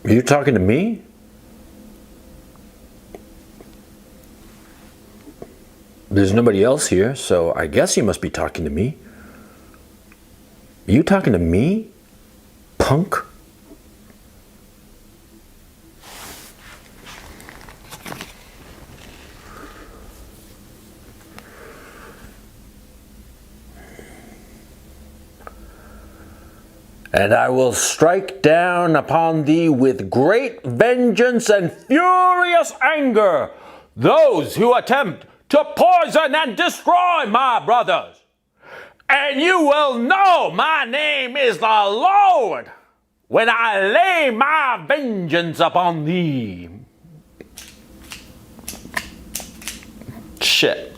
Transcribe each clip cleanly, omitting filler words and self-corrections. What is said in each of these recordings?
Are you talking to me? There's nobody else here, so I guess you must be talking to me. Are you talking to me, punk? And I will strike down upon thee with great vengeance and furious anger those who attempt to poison and destroy my brothers. And you will know my name is the Lord when I lay my vengeance upon thee. Shit.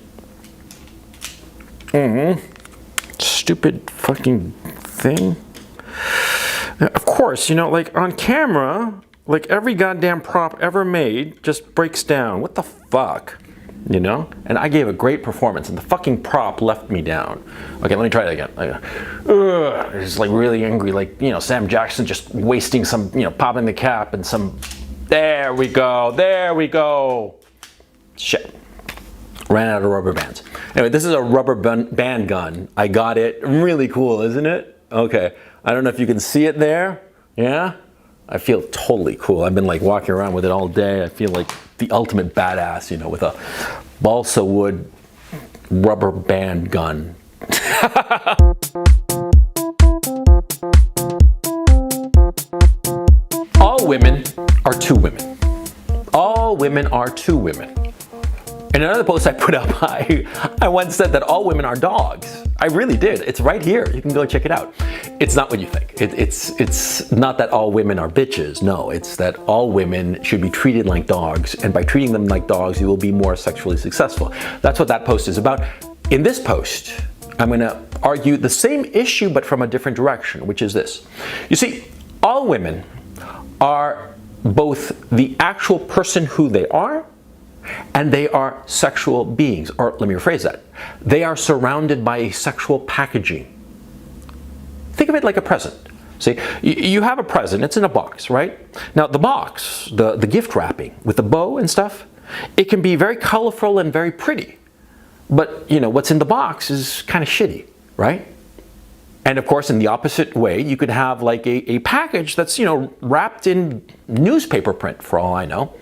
Stupid fucking thing. Of course, you know, like on camera, like every goddamn prop ever made just breaks down. What the fuck? You know? And I gave a great performance and the fucking prop left me down. Okay, let me try it again. It's like really angry, like, you know, Sam Jackson just wasting some, you know, popping the cap and some, there we go. Shit. Ran out of rubber bands. Anyway, this is a rubber band gun. I got it. Really cool, isn't it? Okay. I don't know if you can see it there. Yeah? I feel totally cool. I've been like walking around with it all day. I feel like the ultimate badass, you know, with a balsa wood rubber band gun. All women are two women. All women are two women. In another post I put up, I once said that all women are dogs. I really did. It's right here. You can go check it out. It's not what you think. It's not that all women are bitches. No, it's that all women should be treated like dogs, and by treating them like dogs, you will be more sexually successful. That's what that post is about. In this post, I'm going to argue the same issue, but from a different direction, which is this. You see, all women are both the actual person who they are, and they are sexual beings. Or let me rephrase that. They are surrounded by a sexual packaging. Think of it like a present. See, you have a present, it's in a box, right? Now the box, the gift wrapping with the bow and stuff, it can be very colorful and very pretty. But you know, what's in the box is kind of shitty, right? And of course, in the opposite way, you could have like a package that's, you know, wrapped in newspaper print for all I know.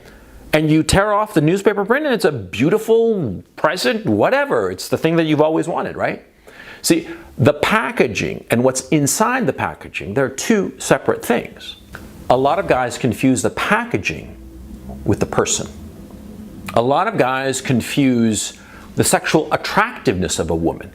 And you tear off the newspaper print and it's a beautiful present, whatever. It's the thing that you've always wanted, right? See, the packaging and what's inside the packaging, they're two separate things. A lot of guys confuse the packaging with the person. A lot of guys confuse the sexual attractiveness of a woman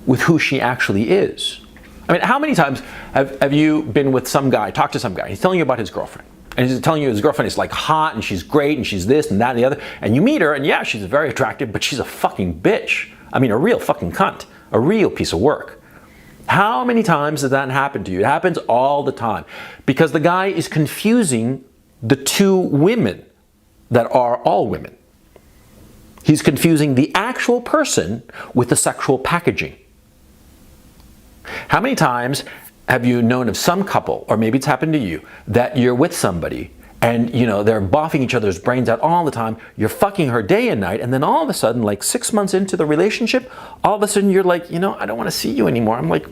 with who she actually is. I mean, how many times have you been with some guy, talked to some guy, he's telling you about his girlfriend. And he's telling you his girlfriend is like hot and she's great and she's this and that and the other. And you meet her and yeah, she's very attractive, but she's a fucking bitch. I mean, a real fucking cunt. A real piece of work. How many times does that happen to you? It happens all the time. Because the guy is confusing the two women that are all women. He's confusing the actual person with the sexual packaging. How many times have you known of some couple, or maybe it's happened to you, that you're with somebody and you know they're boffing each other's brains out all the time, you're fucking her day and night, and then all of a sudden, like 6 months into the relationship, all of a sudden you're like, you know, I don't want to see you anymore. I'm like,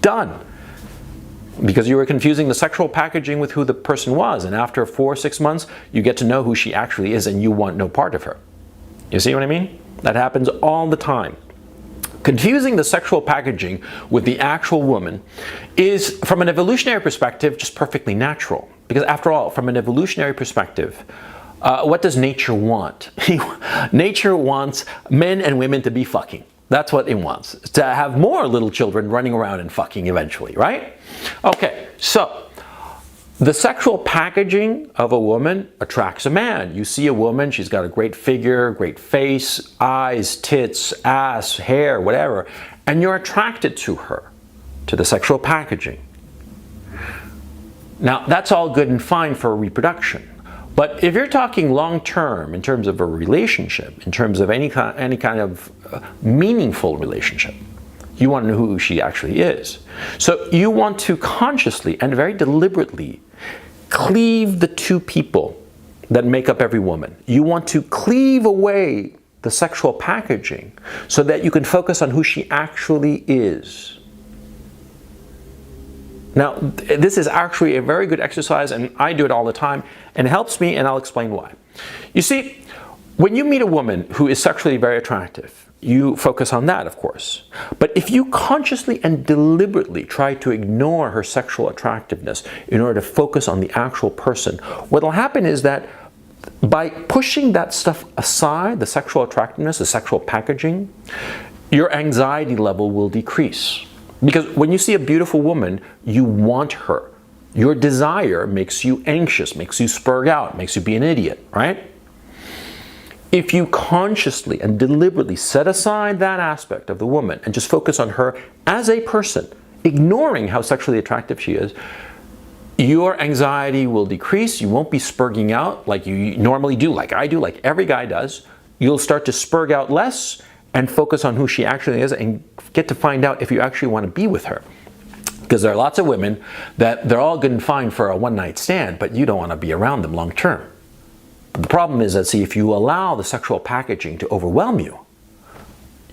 done. Because you were confusing the sexual packaging with who the person was, and after 4 or 6 months, you get to know who she actually is and you want no part of her. You see what I mean? That happens all the time. Confusing the sexual packaging with the actual woman is, from an evolutionary perspective, just perfectly natural. Because after all, from an evolutionary perspective, what does nature want? Nature wants men and women to be fucking. That's what it wants. To have more little children running around and fucking eventually, right? Okay, so the sexual packaging of a woman attracts a man. You see a woman, she's got a great figure, great face, eyes, tits, ass, hair, whatever, and you're attracted to her, to the sexual packaging. Now, that's all good and fine for reproduction. But if you're talking long-term in terms of a relationship, in terms of any kind of meaningful relationship, you want to know who she actually is. So you want to consciously and very deliberately cleave the two people that make up every woman. You want to cleave away the sexual packaging so that you can focus on who she actually is. Now, this is actually a very good exercise, and I do it all the time, and it helps me, and I'll explain why. You see, when you meet a woman who is sexually very attractive, you focus on that, of course. But if you consciously and deliberately try to ignore her sexual attractiveness in order to focus on the actual person, what will happen is that by pushing that stuff aside, the sexual attractiveness, the sexual packaging, your anxiety level will decrease. Because when you see a beautiful woman, you want her. Your desire makes you anxious, makes you spurg out, makes you be an idiot, right? If you consciously and deliberately set aside that aspect of the woman and just focus on her as a person, ignoring how sexually attractive she is, your anxiety will decrease. You won't be spurging out like you normally do, like I do, like every guy does. You'll start to spurg out less and focus on who she actually is and get to find out if you actually want to be with her. Because there are lots of women that they're all good and fine for a one-night stand, but you don't want to be around them long term. But the problem is that, see, if you allow the sexual packaging to overwhelm you,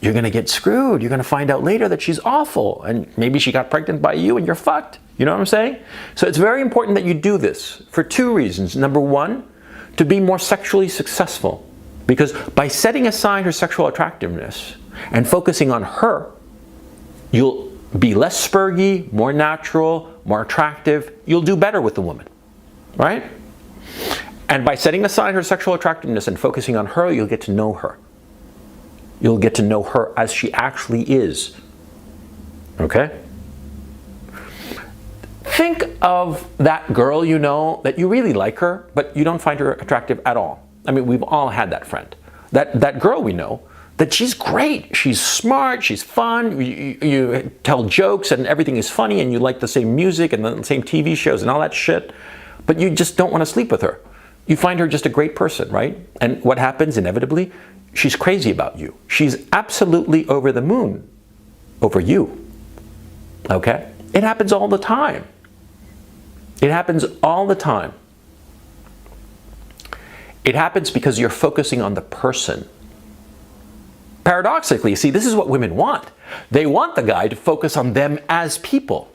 you're going to get screwed. You're going to find out later that she's awful, and maybe she got pregnant by you and you're fucked. You know what I'm saying? So it's very important that you do this for two reasons. Number one, to be more sexually successful. Because by setting aside her sexual attractiveness and focusing on her, you'll be less spurgy, more natural, more attractive. You'll do better with the woman, right? And by setting aside her sexual attractiveness and focusing on her, you'll get to know her. You'll get to know her as she actually is. Okay? Think of that girl you know that you really like her, but you don't find her attractive at all. I mean, we've all had that friend. That girl we know, that she's great, she's smart, she's fun, you tell jokes and everything is funny and you like the same music and the same TV shows and all that shit, but you just don't want to sleep with her. You find her just a great person, right? And what happens inevitably? She's crazy about you. She's absolutely over the moon over you. Okay? It happens all the time. It happens all the time. It happens because you're focusing on the person. Paradoxically, see, this is what women want. They want the guy to focus on them as people.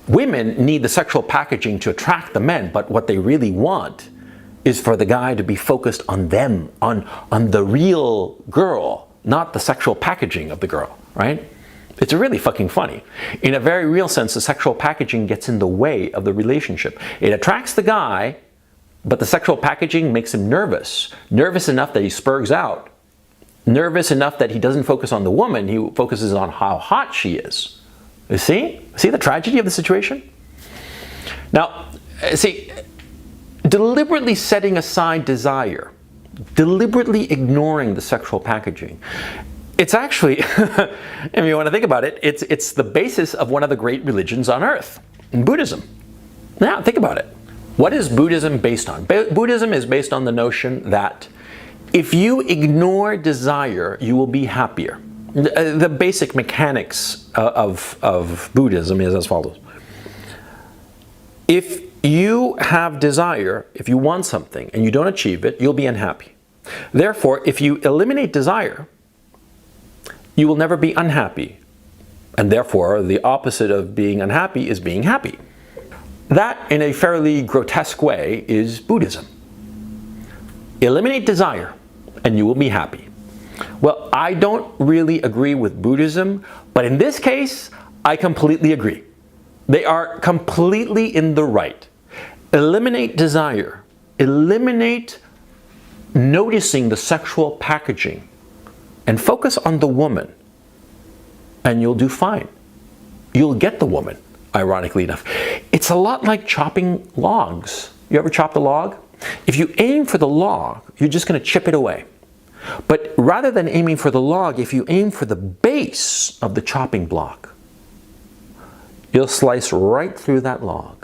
Women need the sexual packaging to attract the men, but what they really want is for the guy to be focused on them, on the real girl, not the sexual packaging of the girl, right? It's really fucking funny. In a very real sense, the sexual packaging gets in the way of the relationship. It attracts the guy, but the sexual packaging makes him nervous. Nervous enough that he spurgs out. Nervous enough that he doesn't focus on the woman, he focuses on how hot she is. You see? See the tragedy of the situation? Now, see, deliberately setting aside desire, deliberately ignoring the sexual packaging, it's actually, if you want to think about it, it's the basis of one of the great religions on earth, Buddhism. Now, think about it. What is Buddhism based on? Buddhism is based on the notion that if you ignore desire, you will be happier. The basic mechanics of Buddhism is as follows. If you have desire, if you want something and you don't achieve it, you'll be unhappy. Therefore, if you eliminate desire, you will never be unhappy. And therefore, the opposite of being unhappy is being happy. That, in a fairly grotesque way, is Buddhism. Eliminate desire, and you will be happy. Well, I don't really agree with Buddhism, but in this case, I completely agree. They are completely in the right. Eliminate desire. Eliminate noticing the sexual packaging, and focus on the woman, and you'll do fine. You'll get the woman, ironically enough. It's a lot like chopping logs. You ever chopped a log? If you aim for the log, you're just going to chip it away. But rather than aiming for the log, if you aim for the base of the chopping block, you'll slice right through that log.